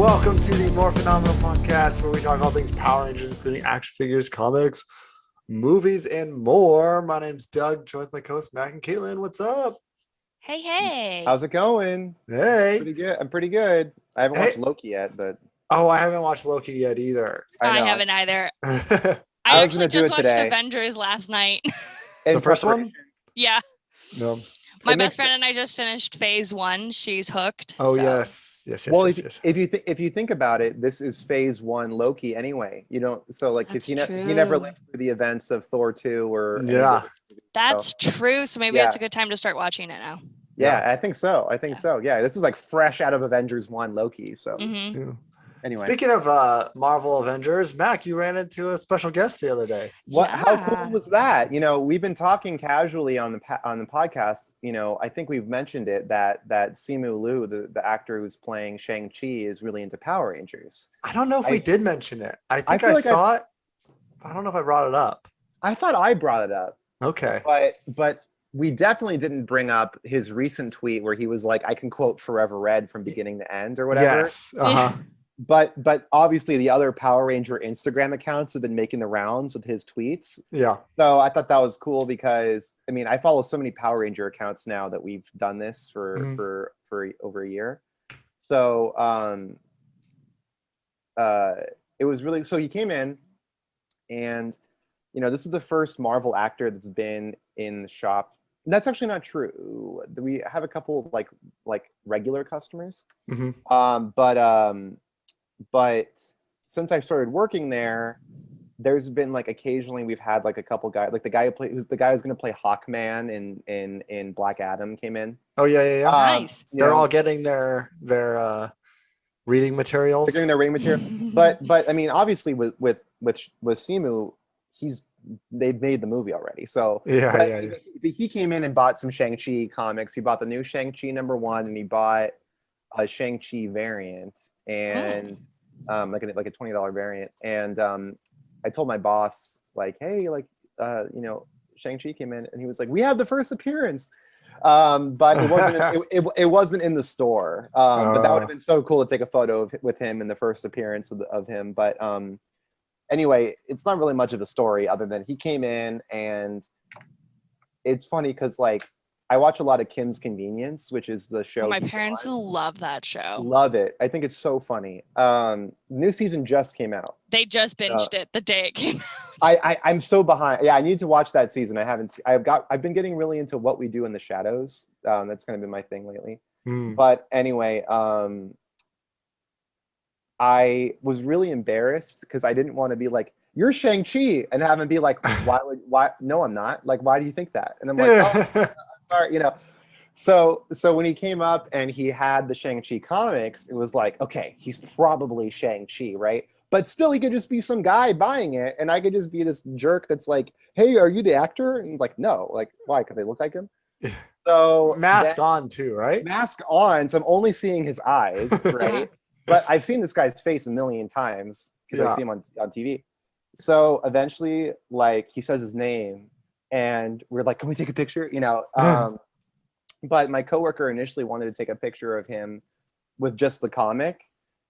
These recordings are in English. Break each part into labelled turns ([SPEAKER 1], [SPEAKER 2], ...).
[SPEAKER 1] Welcome to the More Phenomenal podcast, where we talk all things Power Rangers, including action figures, comics, movies, and more. My name's Doug, joined with my co-host Mack and Caitlin. What's up?
[SPEAKER 2] Hey, hey.
[SPEAKER 3] How's it going?
[SPEAKER 1] Hey.
[SPEAKER 3] Pretty good. I'm pretty good. I haven't watched Loki yet, but
[SPEAKER 1] Oh, I haven't watched Loki yet either.
[SPEAKER 2] I haven't either.
[SPEAKER 1] The
[SPEAKER 2] I
[SPEAKER 3] was
[SPEAKER 2] actually
[SPEAKER 3] gonna do
[SPEAKER 2] just
[SPEAKER 3] it
[SPEAKER 2] watched
[SPEAKER 3] today.
[SPEAKER 2] Avengers last night.
[SPEAKER 1] first one?
[SPEAKER 2] Yeah.
[SPEAKER 1] No.
[SPEAKER 2] My best friend and I just finished phase 1. She's hooked.
[SPEAKER 1] Oh,
[SPEAKER 2] so.
[SPEAKER 1] yes.
[SPEAKER 3] Well, if you think about it, this is phase 1 Loki anyway. You don't because he never lived through the events of Thor 2 or any of the other movies,
[SPEAKER 2] That's true. So maybe it's a good time to start watching it now.
[SPEAKER 3] Yeah, I think so. Yeah, this is like fresh out of Avengers 1 Loki. So anyway.
[SPEAKER 1] Speaking of Marvel Avengers, Mac, you ran into a special guest the other day.
[SPEAKER 3] How cool was that? You know, we've been talking casually on the podcast. You know, I think we've mentioned it that Simu Liu, the actor who's playing Shang-Chi, is really into Power Rangers.
[SPEAKER 1] I don't know if we did mention it. I think I saw it. I don't know if I brought it up.
[SPEAKER 3] I thought I brought it up.
[SPEAKER 1] Okay.
[SPEAKER 3] But we definitely didn't bring up his recent tweet where he was like, I can quote Forever Red from beginning to end or whatever.
[SPEAKER 1] Yes. Uh-huh.
[SPEAKER 3] But obviously the other Power Ranger Instagram accounts have been making the rounds with his tweets.
[SPEAKER 1] Yeah.
[SPEAKER 3] So I thought that was cool because I mean I follow so many Power Ranger accounts now that we've done this for over a year. So it was really so he came in and you know this is the first Marvel actor that's been in the shop. That's actually not true. We have a couple like regular customers. But since I started working there, there's been like occasionally we've had like a couple guys, like the guy who's going to play Hawkman in Black Adam came in.
[SPEAKER 1] Oh yeah.
[SPEAKER 2] Nice.
[SPEAKER 1] They're all getting their reading materials.
[SPEAKER 3] They're getting their reading material. but I mean, obviously with Simu, they've made the movie already. So
[SPEAKER 1] yeah.
[SPEAKER 3] He came in and bought some Shang-Chi comics. He bought the new Shang-Chi #1 and he bought a Shang-Chi variant and like a $20 variant. And I told my boss like, hey, like you know, Shang-Chi came in and he was like, we have the first appearance. But it wasn't in the store. But that would have been so cool to take a photo with him in the first appearance of him. But anyway, it's not really much of a story other than he came in and it's funny because like I watch a lot of Kim's Convenience, which is the show.
[SPEAKER 2] My parents love that show.
[SPEAKER 3] Love it. I think it's so funny. New season just came out.
[SPEAKER 2] They just binged it the day it came out.
[SPEAKER 3] I'm so behind. Yeah, I need to watch that season. I've been getting really into What We Do in the Shadows. That's kind of been my thing lately. But anyway, I was really embarrassed because I didn't want to be like, you're Shang-Chi, and have him be like, why? No, I'm not. Like, why do you think that? And I'm like, oh, sorry, you know. So when he came up and he had the Shang-Chi comics, it was like, okay, he's probably Shang-Chi, right? But still, he could just be some guy buying it, and I could just be this jerk that's like, hey, are you the actor? And he's like, no. Like, why? Because they look like him? So
[SPEAKER 1] mask on too, right?
[SPEAKER 3] Mask on, so I'm only seeing his eyes, right? But I've seen this guy's face a million times because I see him on TV. So eventually, like, he says his name, and we're like, can we take a picture? You know, but my coworker initially wanted to take a picture of him with just the comic,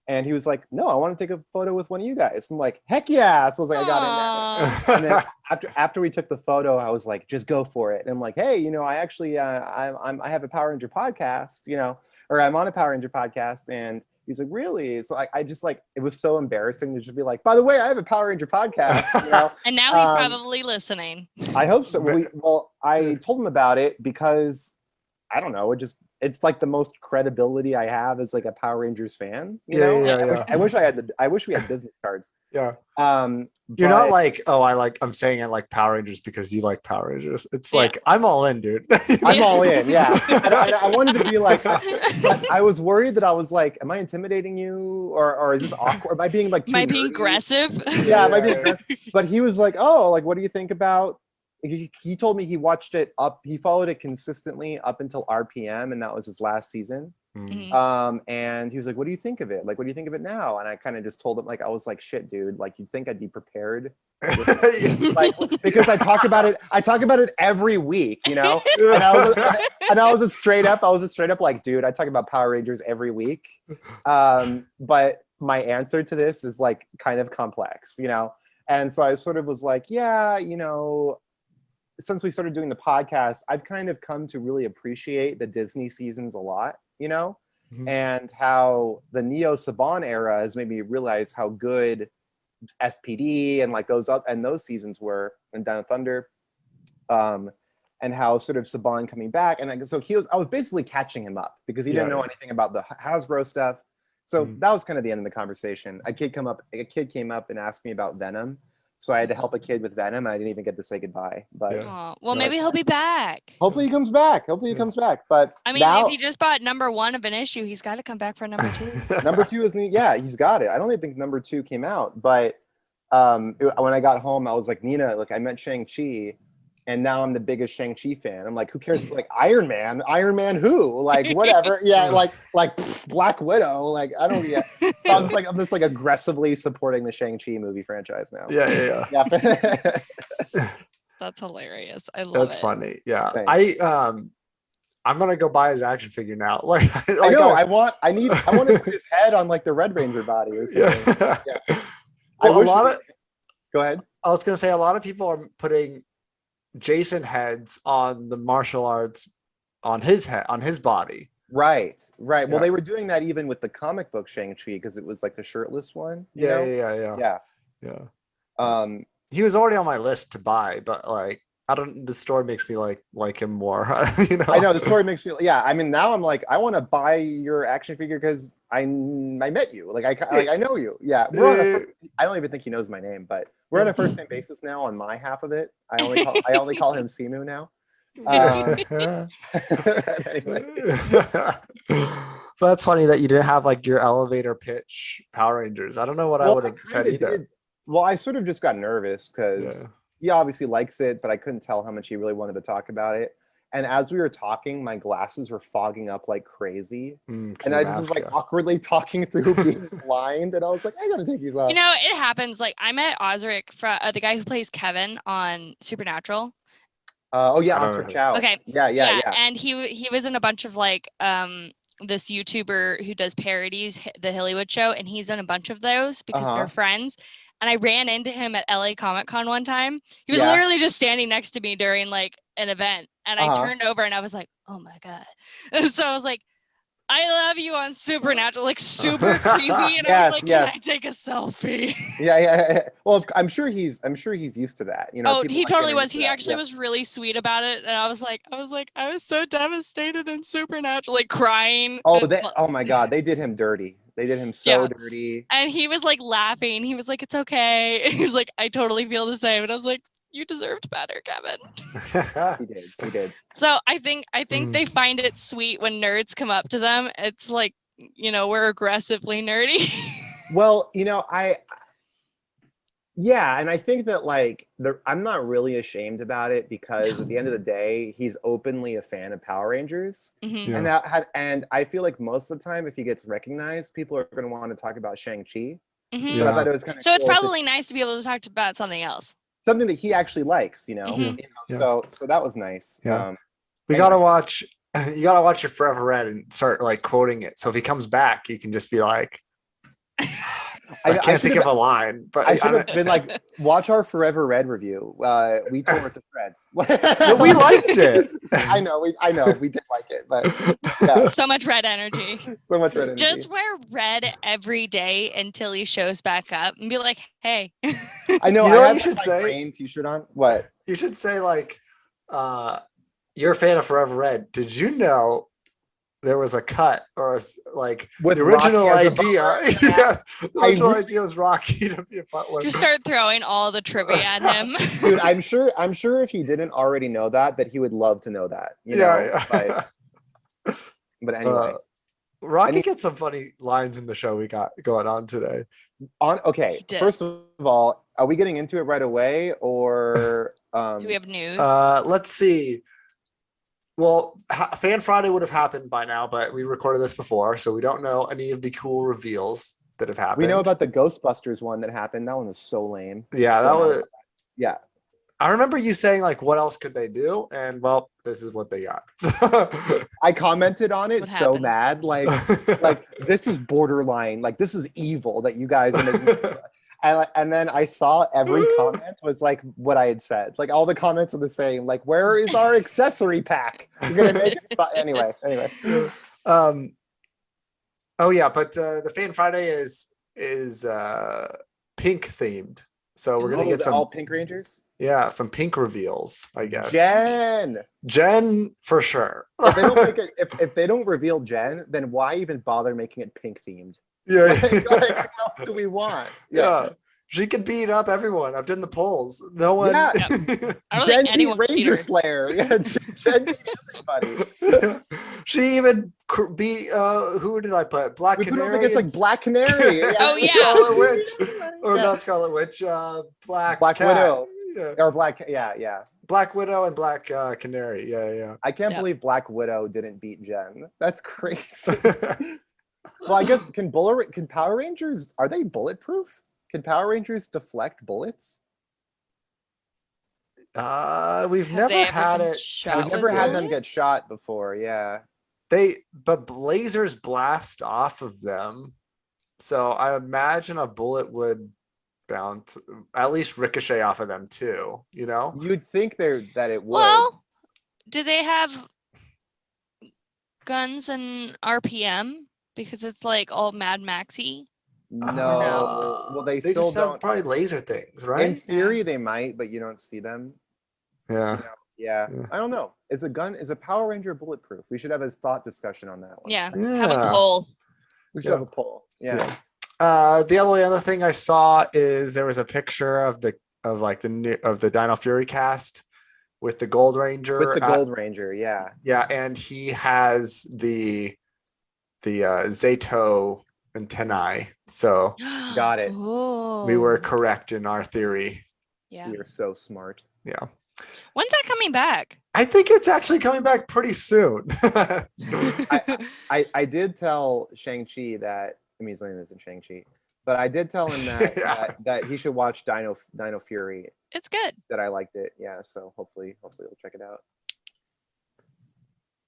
[SPEAKER 3] and he was like, no, I want to take a photo with one of you guys. I'm like, heck yeah. So I was like, I got in there. And then after we took the photo, I was like, just go for it. And I'm like, hey, you know, I actually, I have a Power Ranger podcast, you know, or I'm on a Power Ranger podcast. And he's like, really? So I just like, it was so embarrassing to just be like, by the way, I have a Power Ranger podcast, you know?
[SPEAKER 2] And now he's probably listening.
[SPEAKER 3] I hope so. Well, I told him about it because I don't know, it's like the most credibility I have as like a Power Rangers fan. You know? I wish we had business cards.
[SPEAKER 1] Yeah. You're not like, oh, I'm saying it like Power Rangers because you like Power Rangers. It's like, I'm all in, dude.
[SPEAKER 3] I'm all in. Yeah. I wanted to be like, but I was worried that I was like, am I intimidating you? Or is this awkward? Am I being like,
[SPEAKER 2] am I being aggressive?
[SPEAKER 3] Yeah. Am I being aggressive? But he was like, oh, like, what do you think about, he told me he watched it he followed it consistently up until RPM, and that was his last season. And he was like, what do you think of it? Like, what do you think of it now? And I kind of just told him, like, I was like, shit, dude, like, you'd think I'd be prepared. Like, because I talk about it every week, you know? And I was just straight up like, dude, I talk about Power Rangers every week. But my answer to this is like kind of complex, you know? And so I sort of was like, yeah, you know, since we started doing the podcast, I've kind of come to really appreciate the Disney seasons a lot, you know, and how the Neo Saban era has made me realize how good SPD and like those seasons were, and Down of Thunder, and how sort of Saban coming back, and so I was basically catching him up because he didn't know anything about the Hasbro stuff. So that was kind of the end of the conversation. A kid came up and asked me about Venom. So I had to help a kid with Venom. I didn't even get to say goodbye. But
[SPEAKER 2] well, maybe he'll be back.
[SPEAKER 3] Hopefully he comes back. But
[SPEAKER 2] I mean,
[SPEAKER 3] now,
[SPEAKER 2] if he just bought number 1 of an issue, he's got to come back for number 2.
[SPEAKER 3] Number 2 isn't. Yeah, he's got it. I don't even think number 2 came out. But when I got home, I was like, Nina, look, I met Shang-Chi, and now I'm the biggest Shang-Chi fan. I'm like, who cares? Like Iron Man who? Like whatever. Yeah, like Black Widow. Like I don't. Yeah. I'm just like aggressively supporting the Shang-Chi movie franchise now.
[SPEAKER 1] Yeah.
[SPEAKER 2] That's hilarious. I love it.
[SPEAKER 1] That's funny. Yeah.
[SPEAKER 3] Thanks.
[SPEAKER 1] I'm gonna go buy his action figure now. Like
[SPEAKER 3] I know. I want to put his head on like the Red Ranger body or something. Yeah.
[SPEAKER 1] Well,
[SPEAKER 3] Go ahead.
[SPEAKER 1] I was gonna say a lot of people are putting Jason heads on the martial arts on his head, on his body.
[SPEAKER 3] Right.
[SPEAKER 1] Yeah.
[SPEAKER 3] Well, they were doing that even with the comic book Shang-Chi because it was like the shirtless one.
[SPEAKER 1] Yeah. He was already on my list to buy, but like the story makes me like him more. You know?
[SPEAKER 3] I know the story makes me. Yeah, I mean now I'm like I want to buy your action figure because I met you. Like I know you. Yeah, I don't even think he knows my name, but we're on a first name basis now on my half of it. I only call him Simu now. Anyway.
[SPEAKER 1] But that's funny that you didn't have like your elevator pitch Power Rangers. I don't know what I would have said either.
[SPEAKER 3] Well, I sort of just got nervous because he obviously likes it, but I couldn't tell how much he really wanted to talk about it. And as we were talking, my glasses were fogging up like crazy. And I just was like awkwardly talking through being blind. And I was like, I gotta take these off.
[SPEAKER 2] You know, it happens. Like I met Osric, the guy who plays Kevin on Supernatural.
[SPEAKER 3] Oscar Chow.
[SPEAKER 2] Okay.
[SPEAKER 3] Yeah.
[SPEAKER 2] And he was in a bunch of like this YouTuber who does parodies, the Hollywood Show, and he's in a bunch of those because they're friends. And I ran into him at LA Comic Con one time. He was literally just standing next to me during like an event. And I turned over and I was like, oh my God. And so I was like, I love you on Supernatural, like super creepy. And I was like, can I take a selfie?
[SPEAKER 3] Yeah. Well, I'm sure he's used to that. You know.
[SPEAKER 2] Oh, he totally was. He actually was really sweet about it. And I was so devastated in Supernatural, like crying.
[SPEAKER 3] Oh my God, they did him dirty. They did him so dirty.
[SPEAKER 2] And he was like laughing. He was like, it's okay. And he was like, I totally feel the same. And I was like, you deserved better, Kevin.
[SPEAKER 3] He did.
[SPEAKER 2] So I think they find it sweet when nerds come up to them. It's like, you know, we're aggressively nerdy.
[SPEAKER 3] Well, you know, and I think that like I'm not really ashamed about it because at the end of the day, he's openly a fan of Power Rangers, and I feel like most of the time, if he gets recognized, people are going to want to talk about Shang-Chi. So I thought it was kind of
[SPEAKER 2] so. It's probably nice to be able to talk about something else.
[SPEAKER 3] Something that he actually likes, you know. So that was nice.
[SPEAKER 1] Yeah. You gotta watch your Forever Red and start like quoting it. So if he comes back, you can just be like, I can't think of a line, but
[SPEAKER 3] I should have been like, watch our Forever Red review. We tore it to shreds.
[SPEAKER 1] But we liked it.
[SPEAKER 3] I know, we did like it, but
[SPEAKER 2] so much red energy. Just wear red every day until he shows back up and be like, hey.
[SPEAKER 3] I know.
[SPEAKER 1] You know
[SPEAKER 3] I
[SPEAKER 1] what
[SPEAKER 3] you should say? Rain t-shirt on. What?
[SPEAKER 1] You should say like, you're a fan of Forever Red. Did you know there was a cut or like
[SPEAKER 3] with
[SPEAKER 1] the original idea? The original
[SPEAKER 3] idea
[SPEAKER 1] was Rocky to be a butler.
[SPEAKER 2] Just start throwing all the trivia at him.
[SPEAKER 3] Dude, I'm sure if he didn't already know that he would love to know that. You know? But anyway.
[SPEAKER 1] Rocky gets some funny lines in the show we got going on today.
[SPEAKER 3] First of all, are we getting into it right away or
[SPEAKER 2] do we have news?
[SPEAKER 1] Let's see. Well, Fan Friday would have happened by now, but we recorded this before, so we don't know any of the cool reveals that have happened.
[SPEAKER 3] We know about the Ghostbusters one that happened. That one was so lame.
[SPEAKER 1] Yeah, that was.
[SPEAKER 3] Yeah.
[SPEAKER 1] I remember you saying like, "What else could they do?" And well, this is what they got.
[SPEAKER 3] I commented on it
[SPEAKER 2] What
[SPEAKER 3] so
[SPEAKER 2] happens?
[SPEAKER 3] mad, like this is borderline, like this is evil that you guys are making. And then I saw every comment was like what I had said. Like all the comments are the same. Like, where is our accessory pack? You're gonna make it. Anyway.
[SPEAKER 1] Oh yeah, but the Fan Friday is pink themed, so we're gonna get some
[SPEAKER 3] all Pink Rangers.
[SPEAKER 1] Yeah, some pink reveals, I guess.
[SPEAKER 3] Jen
[SPEAKER 1] for sure.
[SPEAKER 3] If they don't make it, if they don't reveal Jen, then why even bother making it pink themed?
[SPEAKER 1] Yeah.
[SPEAKER 3] Like, what else do we want?
[SPEAKER 1] Yeah. She could beat up everyone. I've done the polls. No one.
[SPEAKER 3] Yeah.
[SPEAKER 2] I don't
[SPEAKER 3] Jen
[SPEAKER 2] think anyone
[SPEAKER 3] beat Ranger
[SPEAKER 2] her.
[SPEAKER 3] Slayer. Yeah, Jen beat everybody.
[SPEAKER 1] She even beat who did I put? Black
[SPEAKER 3] we
[SPEAKER 1] Canary.
[SPEAKER 3] Put up against like Black Canary. Yeah.
[SPEAKER 2] Oh yeah.
[SPEAKER 1] Scarlet Witch. Or not Scarlet Witch. Black
[SPEAKER 3] Widow.
[SPEAKER 1] Yeah.
[SPEAKER 3] Or Black. Yeah.
[SPEAKER 1] Black Widow and Black Canary. Yeah.
[SPEAKER 3] I can't believe Black Widow didn't beat Jen. That's crazy. Well, I guess can Power Rangers, are they bulletproof? Can Power Rangers deflect bullets?
[SPEAKER 1] We've never had it.
[SPEAKER 3] We've never had them get shot before. Yeah.
[SPEAKER 1] But lasers blast off of them, so I imagine a bullet would bounce, at least ricochet off of them too. You know,
[SPEAKER 3] you'd think that it would.
[SPEAKER 2] Well, do they have guns and RPM? Because it's like all Mad Maxy.
[SPEAKER 3] No. Well, they still
[SPEAKER 1] just
[SPEAKER 3] don't.
[SPEAKER 1] Have probably laser things, right?
[SPEAKER 3] In theory, they might, but you don't see them.
[SPEAKER 1] Yeah.
[SPEAKER 3] You know? Yeah. I don't know. Is a Power Ranger bulletproof? We should have a thought discussion on that one.
[SPEAKER 2] Yeah. Have a poll.
[SPEAKER 3] We should have a poll. Yeah.
[SPEAKER 1] The only other thing I saw is there was a picture of the Dino Fury cast with the Gold Ranger.
[SPEAKER 3] With the Gold Ranger, yeah.
[SPEAKER 1] Yeah, and he has the Zato antennae. So
[SPEAKER 3] got it.
[SPEAKER 1] We were correct in our theory.
[SPEAKER 2] Yeah.
[SPEAKER 3] We are so smart.
[SPEAKER 1] Yeah.
[SPEAKER 2] When's that coming back?
[SPEAKER 1] I think it's actually coming back pretty soon.
[SPEAKER 3] I did tell Shang-Chi that, I mean, his name isn't Shang-Chi, but I did tell him that that he should watch Dino Fury.
[SPEAKER 2] It's good.
[SPEAKER 3] That I liked it. Yeah, so hopefully he'll check it out.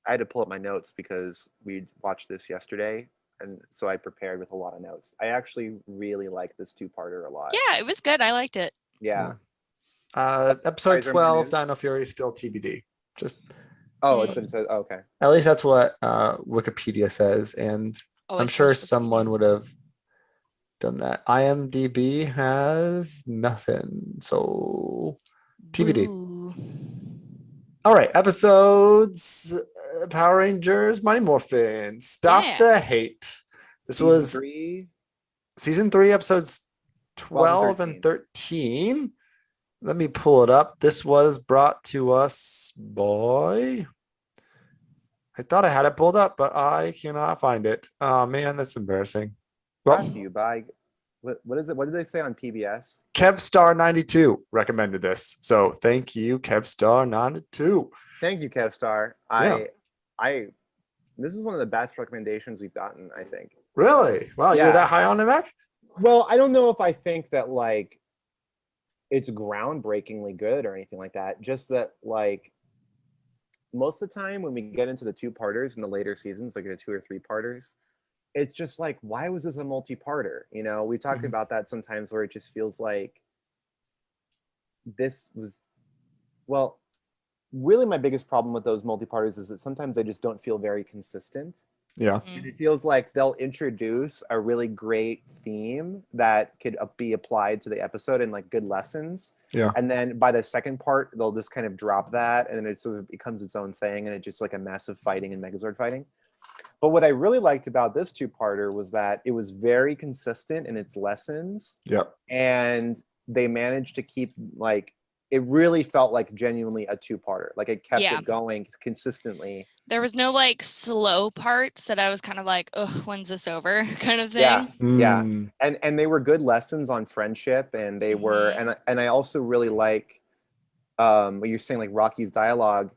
[SPEAKER 3] I had to pull up my notes because we watched this yesterday, and so I prepared with a lot of notes. I actually really like this two-parter a lot.
[SPEAKER 2] Yeah, it was good. I liked it.
[SPEAKER 3] Yeah.
[SPEAKER 1] Episode 12, Dino Fury, still TBD. Just
[SPEAKER 3] it says okay.
[SPEAKER 1] At least that's what Wikipedia says, and I'm sure someone would have done that. IMDb has nothing, so TBD. Ooh. All right, episodes. Power Rangers, Mighty Morphin, Stop the Hate. This was season 3, episodes 12 and 13. Let me pull it up. This was brought to us by. I thought I had it pulled up, but I cannot find it. Oh man, that's embarrassing.
[SPEAKER 3] Brought to you by. What is it? What did they say on PBS?
[SPEAKER 1] Kevstar92 recommended this. So thank you, Kevstar92.
[SPEAKER 3] Thank you, Kevstar. This is one of the best recommendations we've gotten, I think.
[SPEAKER 1] Really? Wow, you were that high on it, Mack?
[SPEAKER 3] Well, I don't know if I think that like it's groundbreakingly good or anything like that. Just that like most of the time when we get into the two-parters in the later seasons, like the 2 or 3 parters, it's just like, why was this a multi-parter? You know, we talked about that sometimes where it just feels like this was, well, really my biggest problem with those multi-parters is that sometimes they just don't feel very consistent.
[SPEAKER 1] Yeah.
[SPEAKER 3] It feels like they'll introduce a really great theme that could be applied to the episode and like good lessons.
[SPEAKER 1] Yeah.
[SPEAKER 3] And then by the second part, they'll just kind of drop that and then it sort of becomes its own thing and it's just like a massive fighting and Megazord fighting. But what I really liked about this two-parter was that it was very consistent in its lessons.
[SPEAKER 1] Yep.
[SPEAKER 3] And they managed to keep like, it really felt like genuinely a two-parter. Like it kept it going consistently.
[SPEAKER 2] There was no like slow parts that I was kind of like, ugh, when's this over kind of thing.
[SPEAKER 3] Yeah. And they were good lessons on friendship and they were, and I also really like what you're saying, like Rocky's dialogue.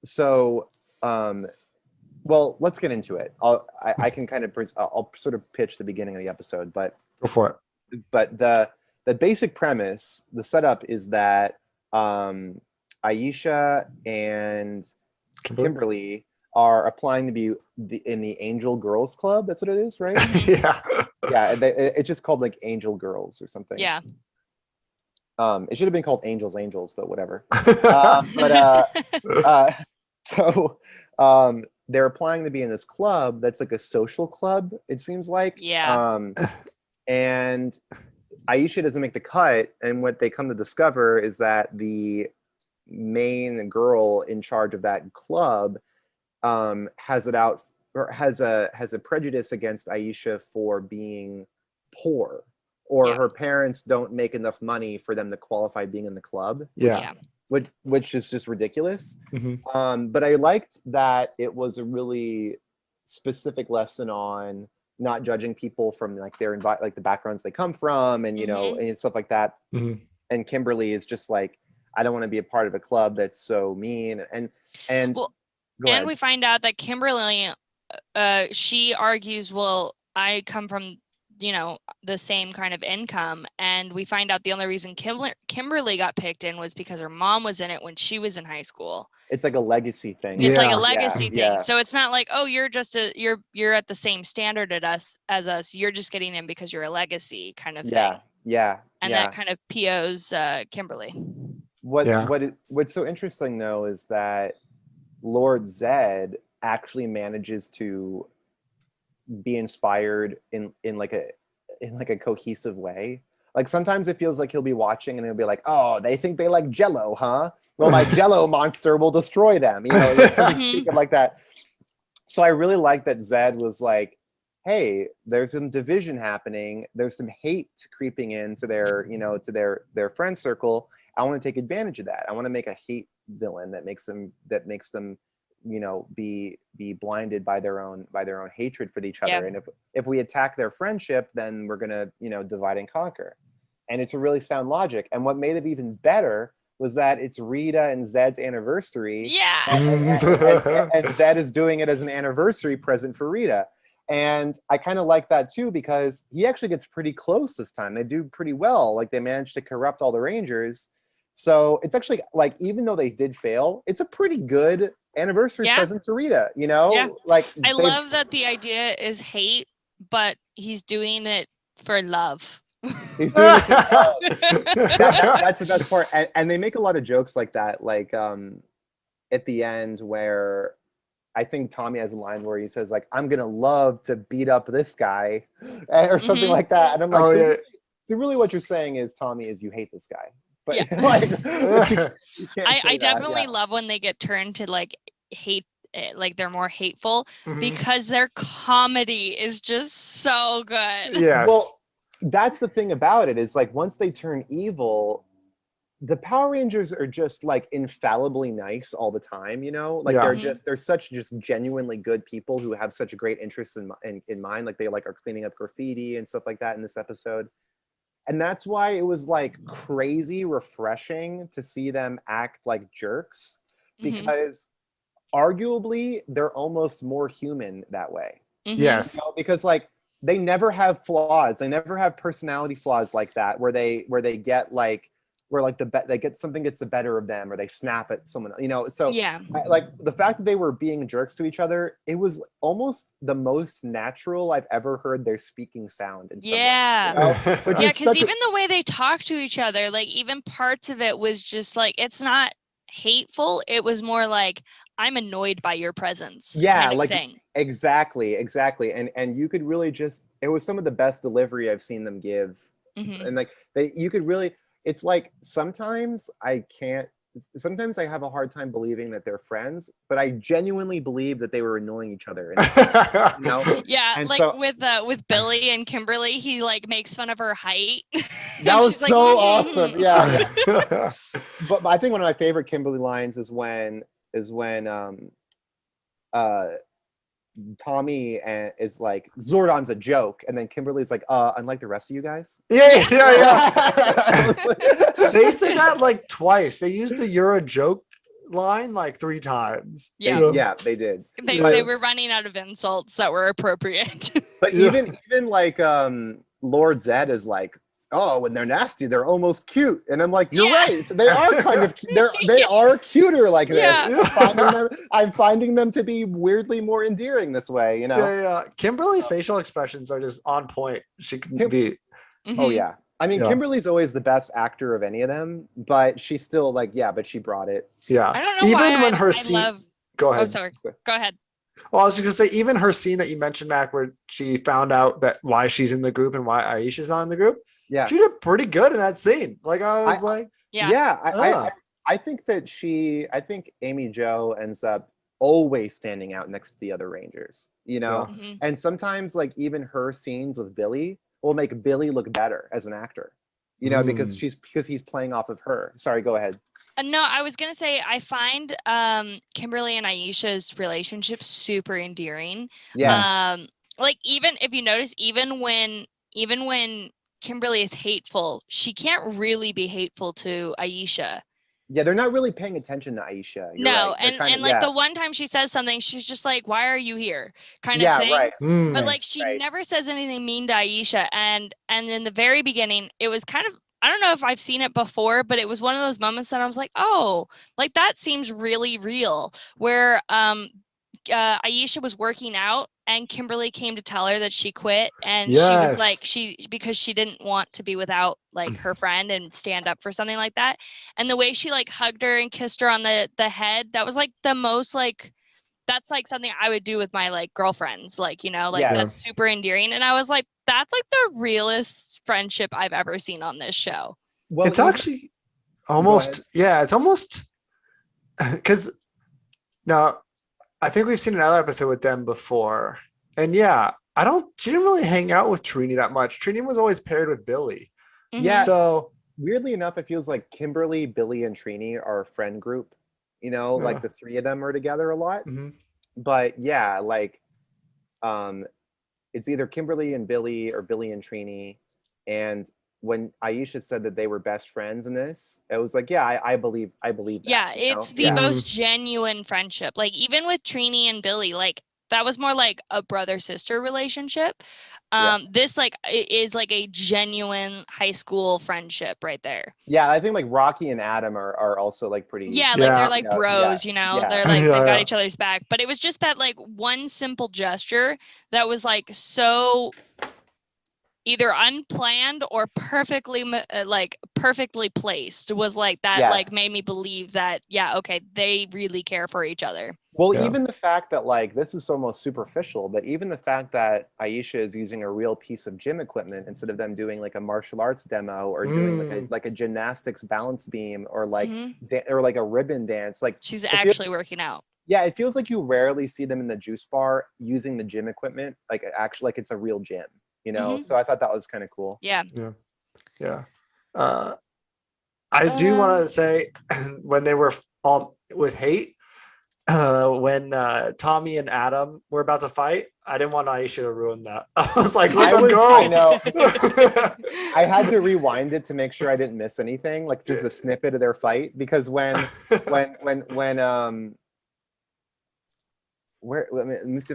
[SPEAKER 3] so well, let's get into it. I can kind of I'll sort of pitch the beginning of the episode, but
[SPEAKER 1] go for it.
[SPEAKER 3] But the basic premise, the setup is that Aisha and Kimberly are applying to be in the Angel Girls Club. That's what it is, right?
[SPEAKER 1] Yeah.
[SPEAKER 3] Yeah, it's just called like Angel Girls or something.
[SPEAKER 2] Yeah.
[SPEAKER 3] It should have been called Angels, but whatever. So they're applying to be in this club that's like a social club, it seems like.
[SPEAKER 2] Yeah.
[SPEAKER 3] And Aisha doesn't make the cut, and what they come to discover is that the main girl in charge of that club has a prejudice against Aisha for being poor, or her parents don't make enough money for them to qualify being in the club.
[SPEAKER 1] Yeah.
[SPEAKER 3] Which is just ridiculous.
[SPEAKER 1] Mm-hmm.
[SPEAKER 3] But I liked that it was a really specific lesson on not judging people from like their like the backgrounds they come from, and you know, and stuff like that.
[SPEAKER 1] Mm-hmm.
[SPEAKER 3] And Kimberly is just like, I don't want to be a part of a club that's so mean. And
[SPEAKER 2] we find out that Kimberly, she argues, well, I come from, you know, the same kind of income, and we find out the only reason Kimberly got picked in was because her mom was in it when she was in high school.
[SPEAKER 3] It's like a legacy thing.
[SPEAKER 2] It's like a legacy thing. So it's not like, oh, you're just you're at the same standard as us. You're just getting in because you're a legacy kind of thing.
[SPEAKER 3] Yeah.
[SPEAKER 2] And that kind of POs Kimberly.
[SPEAKER 3] What's so interesting though is that Lord Zed actually manages to be inspired in like a cohesive way. Like sometimes it feels like he'll be watching and he'll be like, oh, they think they like Jello, huh? Well, my Jello monster will destroy them. You know, something stupid like that. So I really like that Zed was like, hey, there's some division happening. There's some hate creeping into their, you know, to their friend circle. I want to take advantage of that. I want to make a hate villain that makes them, you know, be blinded by their own hatred for each other. And if we attack their friendship, then we're gonna, you know, divide and conquer. And it's a really sound logic. And what made it even better was that it's Rita and Zed's anniversary.
[SPEAKER 2] Yeah.
[SPEAKER 3] And Zed is doing it as an anniversary present for Rita. And I kind of like that too, because he actually gets pretty close this time. They do pretty well. Like they managed to corrupt all the Rangers. So it's actually like, even though they did fail, it's a pretty good anniversary present to Rita, you know?
[SPEAKER 2] Yeah.
[SPEAKER 3] Like
[SPEAKER 2] I love that the idea is hate, but he's doing it for love.
[SPEAKER 3] He's doing it for love. That's the best part. And they make a lot of jokes like that, like at the end where I think Tommy has a line where he says like, I'm gonna love to beat up this guy or something like that. And I'm like, so really what you're saying is, Tommy, is you hate this guy. But like,
[SPEAKER 2] I definitely love when they get turned to like hate, like they're more hateful because their comedy is just so good.
[SPEAKER 1] Yes.
[SPEAKER 3] Well, that's the thing about it, is like once they turn evil, the Power Rangers are just like infallibly nice all the time, you know? Like they're such just genuinely good people who have such a great interest in mind. Like they like are cleaning up graffiti and stuff like that in this episode. And that's why it was like crazy refreshing to see them act like jerks, because arguably they're almost more human that way.
[SPEAKER 1] Yes.
[SPEAKER 3] You know, because like they never have flaws. They never have personality flaws like that, where they get like, where like they get something gets the better of them, or they snap at someone, you know? So like the fact that they were being jerks to each other, it was almost the most natural I've ever heard their speaking sound. In some way, you know?
[SPEAKER 2] Because even the way they talk to each other, like even parts of it was just like, it's not hateful. It was more like, I'm annoyed by your presence.
[SPEAKER 3] Yeah,
[SPEAKER 2] kind of
[SPEAKER 3] like
[SPEAKER 2] thing.
[SPEAKER 3] Exactly. And you could really just, it was some of the best delivery I've seen them give. And like you could really, it's like sometimes I have a hard time believing that they're friends, but I genuinely believe that they were annoying each other. And, you know?
[SPEAKER 2] Yeah,
[SPEAKER 3] and
[SPEAKER 2] like
[SPEAKER 3] so,
[SPEAKER 2] with Billy and Kimberly, he like makes fun of her height.
[SPEAKER 3] That was so
[SPEAKER 2] like,
[SPEAKER 3] awesome. Yeah. But I think one of my favorite Kimberly lines is when Tommy is like, Zordon's a joke, and then Kimberly's like, unlike the rest of you guys.
[SPEAKER 1] Yeah. They said that like twice. They used the "you're a joke" line like 3 times.
[SPEAKER 2] Yeah.
[SPEAKER 3] Yeah, they did.
[SPEAKER 2] They were running out of insults that were appropriate.
[SPEAKER 3] But even like Lord Zed is like, oh, when they're nasty, they're almost cute. And I'm like, you're right. They are kind of they are cuter like this.
[SPEAKER 2] Yeah.
[SPEAKER 3] I'm finding them to be weirdly more endearing this way, you know?
[SPEAKER 1] Yeah. Kimberly's facial expressions are just on point. She can be.
[SPEAKER 3] Oh yeah. I mean, Kimberly's always the best actor of any of them, but she's still like, but she brought it.
[SPEAKER 1] Yeah.
[SPEAKER 2] I don't know
[SPEAKER 1] even
[SPEAKER 2] why
[SPEAKER 1] when her scene. Go ahead.
[SPEAKER 2] Oh, sorry. Go ahead.
[SPEAKER 1] Well, I was just gonna say, even her scene that you mentioned, Mac, where she found out that why she's in the group and why Aisha's not in the group.
[SPEAKER 3] Yeah,
[SPEAKER 1] she did pretty good in that scene. Like I was like,
[SPEAKER 3] I think that I think Amy Jo ends up always standing out next to the other Rangers, you know. And sometimes like even her scenes with Billy will make Billy look better as an actor, you know, because he's playing off of her. Sorry, go ahead.
[SPEAKER 2] No, I was gonna say I find Kimberly and Aisha's relationship super endearing.
[SPEAKER 3] Yeah.
[SPEAKER 2] Like even if you notice, even when Kimberly is hateful, she can't really be hateful to Aisha.
[SPEAKER 3] Yeah, they're not really paying attention to Aisha.
[SPEAKER 2] No, right. and like the one time she says something, she's just like, "Why are you here?" kind of thing.
[SPEAKER 3] Right.
[SPEAKER 2] But like she never says anything mean to Aisha, and in the very beginning, it was kind of, I don't know if I've seen it before, but it was one of those moments that I was like, "Oh, like that seems really real." Where Aisha was working out and Kimberly came to tell her that she quit, and she was like, because she didn't want to be without like her friend and stand up for something like that. And the way she like hugged her and kissed her on the head, that was like the most like, that's like something I would do with my like girlfriends, like, you know, like that's super endearing. And I was like, that's like the realest friendship I've ever seen on this show.
[SPEAKER 1] Well, it's actually almost, it's almost, because now I think we've seen another episode with them before. And she didn't really hang out with Trini that much. Trini was always paired with Billy.
[SPEAKER 3] Yeah.
[SPEAKER 1] So
[SPEAKER 3] weirdly enough, it feels like Kimberly, Billy, and Trini are a friend group. You know, like the 3 of them are together a lot. But yeah, like it's either Kimberly and Billy or Billy and Trini. And when Aisha said that they were best friends in this, it was like, I believe that.
[SPEAKER 2] Yeah, it's the most genuine friendship. Like even with Trini and Billy, like that was more like a brother-sister relationship. This like is like a genuine high school friendship right there.
[SPEAKER 3] Yeah, I think like Rocky and Adam are also like pretty.
[SPEAKER 2] Yeah, like they're like bros, you know. Yeah. They're like they got each other's back. But it was just that like one simple gesture that was like so either unplanned or perfectly placed, was like that. Like made me believe that they really care for each other.
[SPEAKER 3] Well, even the fact that like this is almost superficial, but even the fact that Aisha is using a real piece of gym equipment instead of them doing like a martial arts demo or doing like a gymnastics balance beam or like or like a ribbon dance, like
[SPEAKER 2] she's actually working out.
[SPEAKER 3] Yeah, it feels like you rarely see them in the juice bar using the gym equipment, like actually like it's a real gym. You know, so I thought that was kind of cool.
[SPEAKER 2] Yeah.
[SPEAKER 1] I do want to say when they were all with hate, when Tommy and Adam were about to fight, I didn't want Aisha to ruin that. I was like, let them go.
[SPEAKER 3] I know. I had to rewind it to make sure I didn't miss anything, like just a snippet of their fight, because let me see if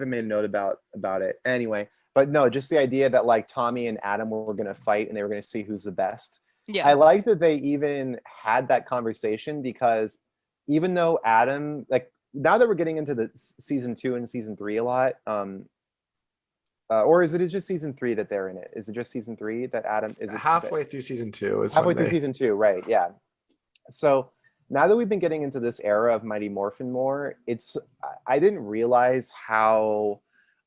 [SPEAKER 3] I made a note about it. Anyway. But no, just the idea that like Tommy and Adam were going to fight and they were going to see who's the best.
[SPEAKER 2] Yeah.
[SPEAKER 3] I like that they even had that conversation, because even though Adam, like now that we're getting into the season 2 and season 3 a lot, or is it just season 3 that they're in it? Is it just season 3 that Adam is
[SPEAKER 1] halfway through season 2?
[SPEAKER 3] Halfway through season 2, right? Yeah. So now that we've been getting into this era of Mighty Morphin more, I didn't realize how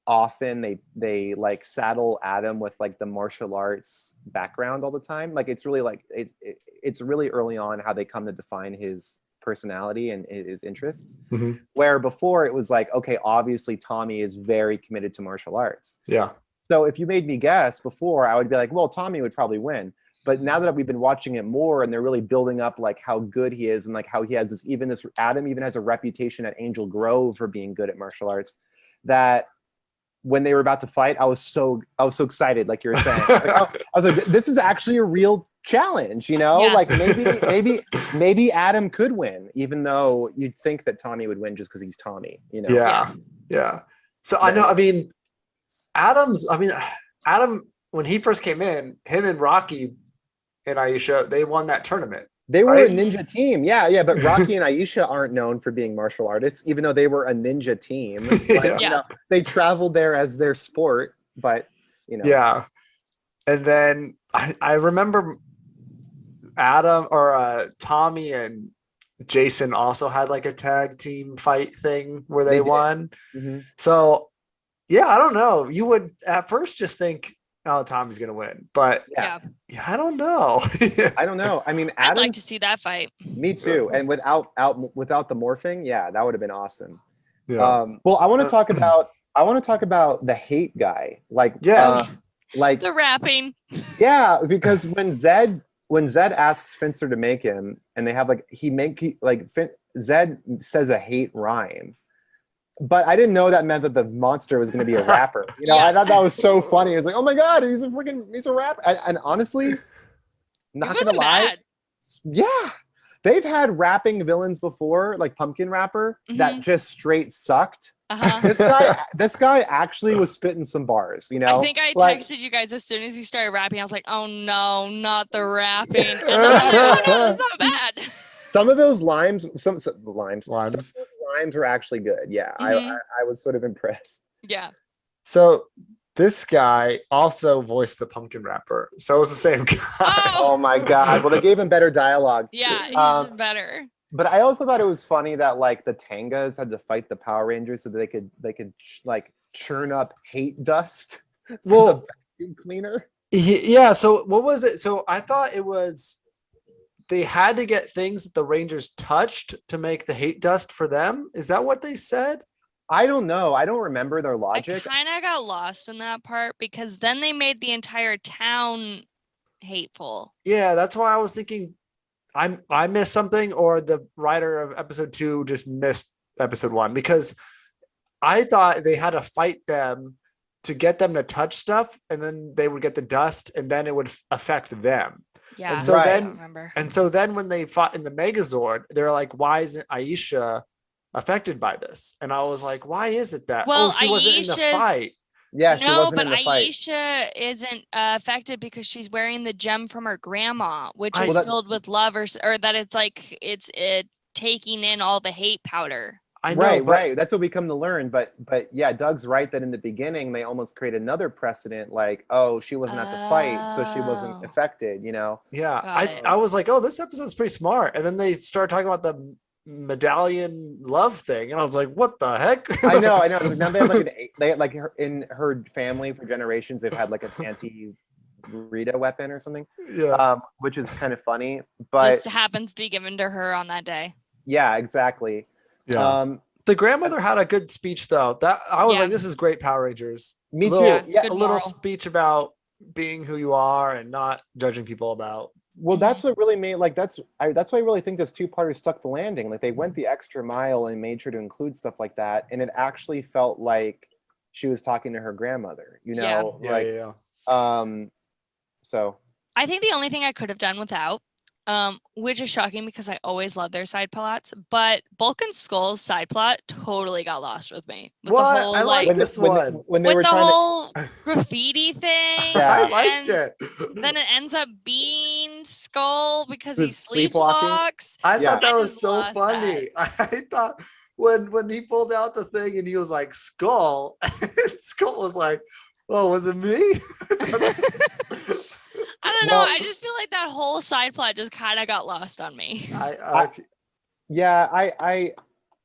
[SPEAKER 3] often they like saddle Adam with like the martial arts background all the time. Like it's really like it's really early on how they come to define his personality and his interests. Where before it was like, okay, obviously Tommy is very committed to martial arts.
[SPEAKER 1] Yeah.
[SPEAKER 3] So if you made me guess before, I would be like, well, Tommy would probably win. But now that we've been watching it more and they're really building up like how good he is and like how he has this Adam even has a reputation at Angel Grove for being good at martial arts, that when they were about to fight, I was so excited, like you were saying. I was like, this is actually a real challenge, you know?
[SPEAKER 2] Yeah.
[SPEAKER 3] Like maybe Adam could win, even though you'd think that Tommy would win just because he's Tommy, you know?
[SPEAKER 1] Yeah. So I know, Adam, when he first came in, him and Rocky and Aisha, they won that tournament.
[SPEAKER 3] They were
[SPEAKER 1] right?
[SPEAKER 3] a ninja team. Yeah. But Rocky and Aisha aren't known for being martial artists, even though they were a ninja team. Like, you know, they traveled there as their sport, but, you know.
[SPEAKER 1] Yeah. And then I remember Adam or Tommy and Jason also had like a tag team fight thing where they won.
[SPEAKER 3] Mm-hmm.
[SPEAKER 1] So, yeah, I don't know. You would at first just think, oh, Tommy's going to win. But
[SPEAKER 2] yeah,
[SPEAKER 1] I don't know.
[SPEAKER 3] I don't know. I mean,
[SPEAKER 2] I'd like to see that fight.
[SPEAKER 3] Me too. And without the morphing, yeah, that would have been awesome.
[SPEAKER 1] Yeah.
[SPEAKER 3] Well, I want to talk about the hate guy. Like,
[SPEAKER 1] yes.
[SPEAKER 3] Like
[SPEAKER 2] the rapping.
[SPEAKER 3] Yeah, because when Zed asks Finster to make him, and they have Zed says a hate rhyme, but I didn't know that meant that the monster was going to be a rapper. You know, I thought that was so funny. It was like, oh my god, he's a rapper. And honestly, not gonna lie,
[SPEAKER 2] bad.
[SPEAKER 3] Yeah, they've had rapping villains before, like Pumpkin Rapper, that just straight sucked. This guy actually was spitting some bars, you know.
[SPEAKER 2] I think I texted you guys as soon as he started rapping. I was like, "Oh no, not the rapping!" And then I was like, "Oh no, that's not bad."
[SPEAKER 3] Some of those some of those rhymes are actually good. Yeah, I was sort of impressed.
[SPEAKER 2] Yeah.
[SPEAKER 1] So this guy also voiced the Pumpkin Rapper, so it was the same guy.
[SPEAKER 3] Oh my god! Well, they gave him better dialogue.
[SPEAKER 2] Yeah, he did better.
[SPEAKER 3] But I also thought it was funny that like the Tangas had to fight the Power Rangers so that they could like churn up hate dust.
[SPEAKER 1] Well,
[SPEAKER 3] the vacuum cleaner.
[SPEAKER 1] Yeah. So what was it? So I thought it was they had to get things that the Rangers touched to make the hate dust for them. Is that what they said?
[SPEAKER 3] I don't know. I don't remember their logic.
[SPEAKER 2] I kind of got lost in that part because then they made the entire town hateful.
[SPEAKER 1] Yeah, that's why I was thinking I missed something, or the writer of episode 2 just missed episode 1, because I thought they had to fight them to get them to touch stuff, and then they would get the dust, and then it would affect them.
[SPEAKER 2] Yeah,
[SPEAKER 1] and so
[SPEAKER 2] I
[SPEAKER 1] then,
[SPEAKER 2] don't remember.
[SPEAKER 1] And so then when they fought in the Megazord, they're like, "Why isn't Aisha affected by this?" And I was like, "Why is it that?"
[SPEAKER 2] Well,
[SPEAKER 1] she wasn't in the fight.
[SPEAKER 3] Yeah, she wasn't in the fight.
[SPEAKER 2] Aisha isn't affected because she's wearing the gem from her grandma, which is filled with love, or that it's like it's taking in all the hate powder.
[SPEAKER 1] I know,
[SPEAKER 3] right. That's what we come to learn. But yeah, Doug's right that in the beginning they almost create another precedent, like, oh, she wasn't at the fight, so she wasn't affected. You know?
[SPEAKER 1] Yeah, I was like, oh, this episode's pretty smart, and then they start talking about the medallion love thing, and I was like, what the heck?
[SPEAKER 3] I know. Now they have like in her family for generations they've had like an anti-Rita weapon or something.
[SPEAKER 1] Yeah.
[SPEAKER 3] Which is kind of funny, but
[SPEAKER 2] just happens to be given to her on that day.
[SPEAKER 3] Yeah, exactly.
[SPEAKER 1] Yeah. The grandmother had a good speech though. That I was like, this is great, Power Rangers.
[SPEAKER 3] Me too.
[SPEAKER 1] Yeah, a little speech about being who you are and not judging people about.
[SPEAKER 3] Well, that's what really made that's why I really think this two-parter stuck the landing. Like they went the extra mile and made sure to include stuff like that, and it actually felt like she was talking to her grandmother. You know, So
[SPEAKER 2] I think the only thing I could have done without, which is shocking because I always love their side plots, but Bulk and Skull's side plot totally got lost with me. With
[SPEAKER 1] what?
[SPEAKER 2] The whole,
[SPEAKER 1] I like this one.
[SPEAKER 3] When they were
[SPEAKER 2] the whole graffiti thing.
[SPEAKER 1] I liked it.
[SPEAKER 2] Then it ends up being Skull because he
[SPEAKER 3] sleepwalking.
[SPEAKER 2] sleepwalks.
[SPEAKER 1] I thought that was so funny. I thought when he pulled out the thing and he was like, Skull, and Skull was like, oh, was it me?
[SPEAKER 2] I don't know. I just feel like that whole side plot just kind of got lost on me.
[SPEAKER 3] I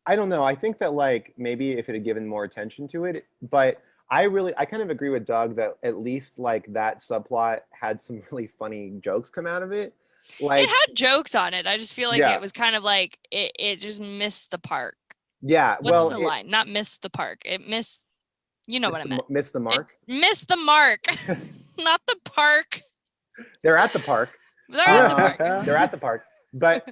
[SPEAKER 3] don't know. I think that like maybe if it had given more attention to it, but I kind of agree with Doug that at least like that subplot had some really funny jokes come out of it. Like
[SPEAKER 2] it had jokes on it. I just feel like it was kind of like it just missed the park.
[SPEAKER 3] Yeah.
[SPEAKER 2] What's the line? Not missed the park. It missed. You know what I meant.
[SPEAKER 3] Missed the mark.
[SPEAKER 2] Missed the mark. Not the park.
[SPEAKER 3] They're at the park.
[SPEAKER 2] They're at the park.
[SPEAKER 3] They're at the park. But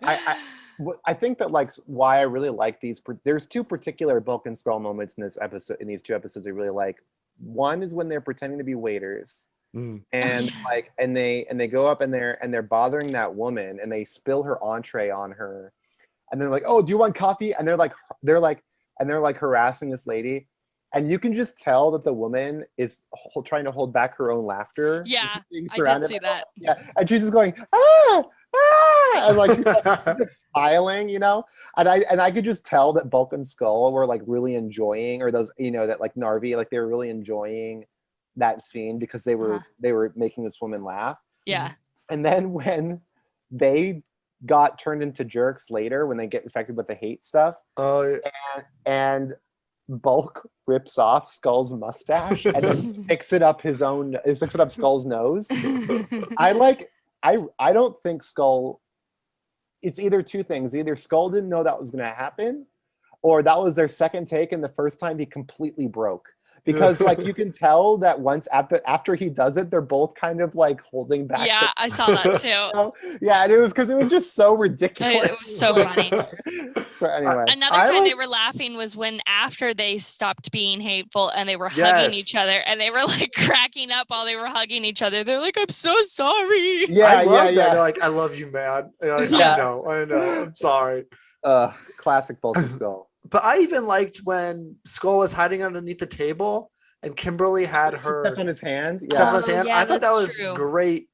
[SPEAKER 3] I think that like why I really like these. There's two particular Bulk and Skull moments in this episode. In these two episodes, I really like. One is when they're pretending to be waiters, And they go up and they're bothering that woman, and they spill her entree on her, and they're like, oh, do you want coffee? And they're like harassing this lady, and you can just tell that the woman is trying to hold back her own laughter.
[SPEAKER 2] Yeah, I did see that.
[SPEAKER 3] Yeah, and she's just going and like she's like smiling, and I could just tell that Bulk and Skull were like really enjoying, or those that like Narvi, like they were really enjoying that scene because they were making this woman laugh.
[SPEAKER 2] Yeah.
[SPEAKER 3] And then when they got turned into jerks later, when they get infected with the hate stuff, and Bulk rips off Skull's mustache and then sticks it up Skull's nose. I don't think Skull. It's either two things. Either Skull didn't know that was going to happen, or that was their second take, and the first time he completely broke. Because like you can tell that once after he does it, they're both kind of like holding back.
[SPEAKER 2] Yeah, I saw that too.
[SPEAKER 3] Yeah, and it was because it was just so ridiculous.
[SPEAKER 2] It was so funny.
[SPEAKER 3] So anyway,
[SPEAKER 2] another time they were laughing was when after they stopped being hateful and they were hugging each other, and they were like cracking up while they were hugging each other. They're like, "I'm so sorry."
[SPEAKER 1] Yeah, They're like, "I love you, man." Like, I know. I'm sorry.
[SPEAKER 3] Classic Bulk and Skull.
[SPEAKER 1] But I even liked when Skull was hiding underneath the table and Kimberly had her
[SPEAKER 3] step on his hand.
[SPEAKER 1] Step on his hand. I thought that was great,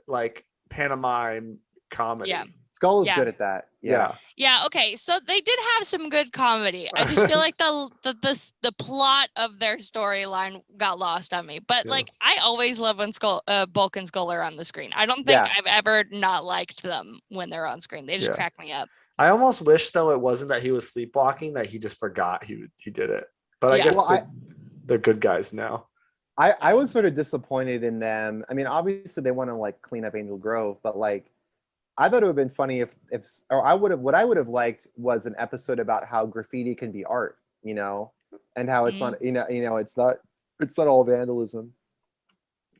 [SPEAKER 1] like pantomime comedy.
[SPEAKER 2] Yeah.
[SPEAKER 3] Skull is good at that. Yeah.
[SPEAKER 2] Yeah. Okay. So they did have some good comedy. I just feel like the plot of their storyline got lost on me. But like, I always love when Bulk and Skull are on the screen. I don't think I've ever not liked them when they're on screen. They just crack me up.
[SPEAKER 1] I almost wish though it wasn't that he was sleepwalking, that he just forgot he did it. But I guess they're good guys now.
[SPEAKER 3] I was sort of disappointed in them. I mean, obviously they want to like clean up Angel Grove, but like I thought it would have been funny what I would have liked was an episode about how graffiti can be art, and how it's not, it's not all vandalism.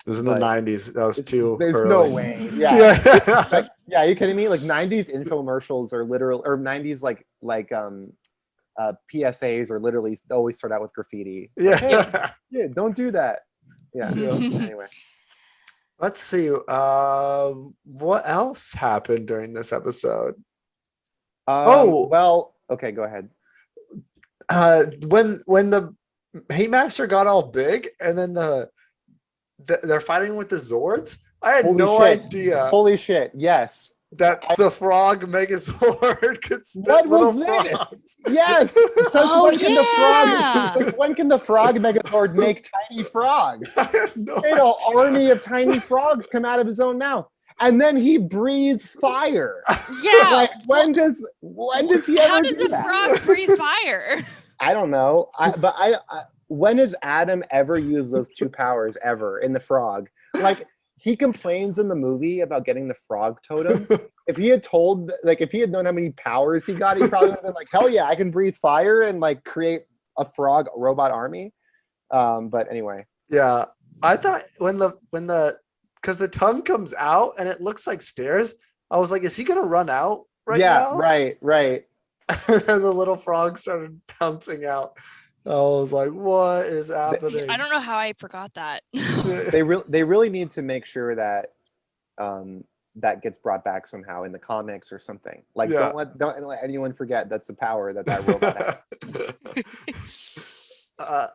[SPEAKER 1] It was in the 90s. That was too
[SPEAKER 3] There's
[SPEAKER 1] early.
[SPEAKER 3] No way. Yeah. Like, yeah, are you kidding me? Like 90s infomercials are literal, or 90s PSAs are literally always start out with graffiti.
[SPEAKER 1] Yeah.
[SPEAKER 3] Yeah, don't do that. Yeah. Anyway.
[SPEAKER 1] Let's see. What else happened during this episode?
[SPEAKER 3] Well, okay, go ahead.
[SPEAKER 1] When the Hate Master got all big, and then they're fighting with the Zords. I had no idea.
[SPEAKER 3] Holy shit! Yes,
[SPEAKER 1] that the frog Megazord could spit
[SPEAKER 3] what
[SPEAKER 1] little
[SPEAKER 3] was
[SPEAKER 1] frogs.
[SPEAKER 3] This? Yes. When can the frog Megazord make tiny frogs? An army of tiny frogs come out of his own mouth, and then he breathes fire.
[SPEAKER 2] Yeah.
[SPEAKER 3] Like when does he ever?
[SPEAKER 2] How does the frog breathe fire?
[SPEAKER 3] I don't know. When has Adam ever used those two powers ever in the frog? Like he complains in the movie about getting the frog totem. If he had known how many powers he got, he probably would have been like, hell yeah, I can breathe fire and like create a frog robot army. But anyway.
[SPEAKER 1] Yeah. I thought because the tongue comes out and it looks like stairs, I was like, is he gonna run out now?
[SPEAKER 3] Right.
[SPEAKER 1] And the little frog started bouncing out. I was like, what is happening?
[SPEAKER 2] I don't know how I forgot that.
[SPEAKER 3] They really need to make sure that that gets brought back somehow in the comics or something. Like don't let anyone forget that's a power that robot has.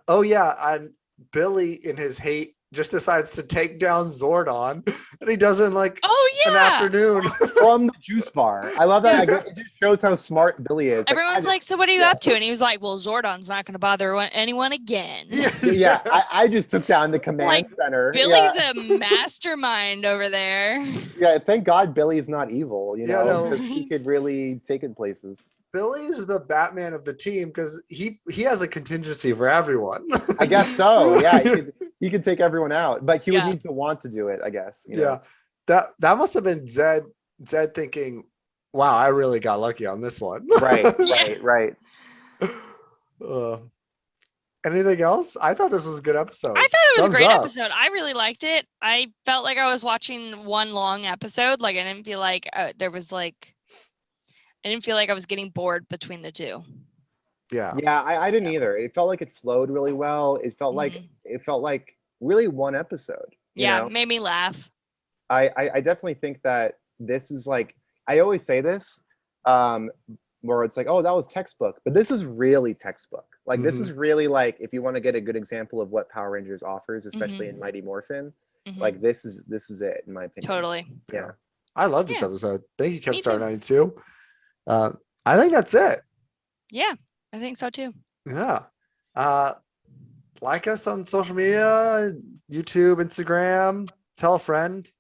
[SPEAKER 1] And Billy in his hate just decides to take down Zordon, and he does it in an afternoon
[SPEAKER 3] from the juice bar. I love that. It just shows how smart Billy is.
[SPEAKER 2] Everyone's like, so what are you up to? And he was like, well, Zordon's not going to bother anyone again.
[SPEAKER 3] Yeah. I just took down the command center.
[SPEAKER 2] Billy's a mastermind over there.
[SPEAKER 3] Yeah, thank God Billy's not evil, because he could really take it places.
[SPEAKER 1] Billy's the Batman of the team because he has a contingency for everyone.
[SPEAKER 3] I guess so. Yeah, he could take everyone out, but he would need to want to do it, I guess.
[SPEAKER 1] Yeah, that must have been Zed thinking, "Wow, I really got lucky on this one."
[SPEAKER 3] Right.
[SPEAKER 1] Anything else? I thought this was a good episode.
[SPEAKER 2] I thought it was a great episode. I really liked it. I felt like I was watching one long episode. Like I didn't feel like I didn't feel like I was getting bored between the two.
[SPEAKER 3] Yeah, I didn't either. It felt like it flowed really well. It felt like really one episode.
[SPEAKER 2] Yeah, made me laugh.
[SPEAKER 3] I definitely think that this is like, I always say this, where it's like, oh, that was textbook, but this is really textbook. Like this is really like, if you want to get a good example of what Power Rangers offers, especially in Mighty Morphin, like this is it in my opinion.
[SPEAKER 2] Totally.
[SPEAKER 3] Yeah.
[SPEAKER 1] I love this episode. Thank you, Kevstar 92. I think that's it.
[SPEAKER 2] Yeah, I think so too.
[SPEAKER 1] Yeah. Like us on social media, YouTube, Instagram, tell a friend.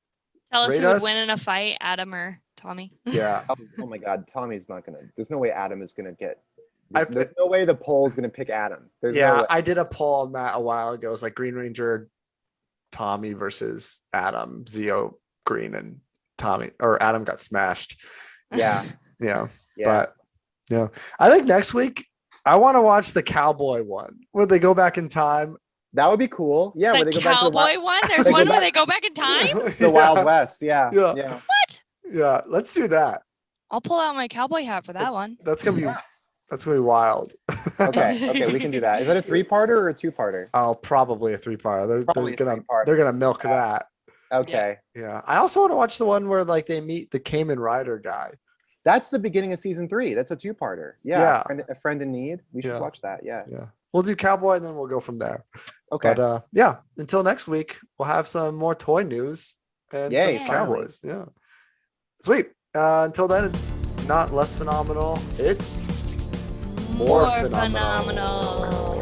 [SPEAKER 2] Tell us who would win in a fight, Adam or Tommy.
[SPEAKER 1] Yeah.
[SPEAKER 3] Oh my God, Tommy's not gonna. There's no way Adam is gonna get. There's no way the poll is gonna pick Adam. There's no way.
[SPEAKER 1] I did a poll on that a while ago. It was like Green Ranger, Tommy versus Adam, Zeo, Green, and Tommy, or Adam got smashed.
[SPEAKER 3] Yeah.
[SPEAKER 1] Yeah. But I think next week I want to watch the cowboy one where they go back in time.
[SPEAKER 3] That would be cool. Yeah, where they
[SPEAKER 2] go
[SPEAKER 3] back to the
[SPEAKER 2] cowboy one. There's one where they go back in time.
[SPEAKER 3] The Wild West. Yeah.
[SPEAKER 2] What?
[SPEAKER 1] Yeah, let's do that.
[SPEAKER 2] I'll pull out my cowboy hat for that one.
[SPEAKER 1] That's gonna be wild.
[SPEAKER 3] Okay, we can do that. Is that a 3-parter or a 2-parter?
[SPEAKER 1] Oh, probably a 3-parter. They're gonna milk that.
[SPEAKER 3] Okay.
[SPEAKER 1] Yeah. I also want to watch the one where like they meet the Kamen Rider guy.
[SPEAKER 3] That's the beginning of season 3. That's a 2-parter. Yeah. A friend in need. We should watch that. Yeah.
[SPEAKER 1] Yeah. We'll do Cowboy and then we'll go from there.
[SPEAKER 3] Okay.
[SPEAKER 1] But until next week, we'll have some more toy news and some Cowboys. Yeah. Sweet. Until then, it's not less phenomenal. It's more phenomenal.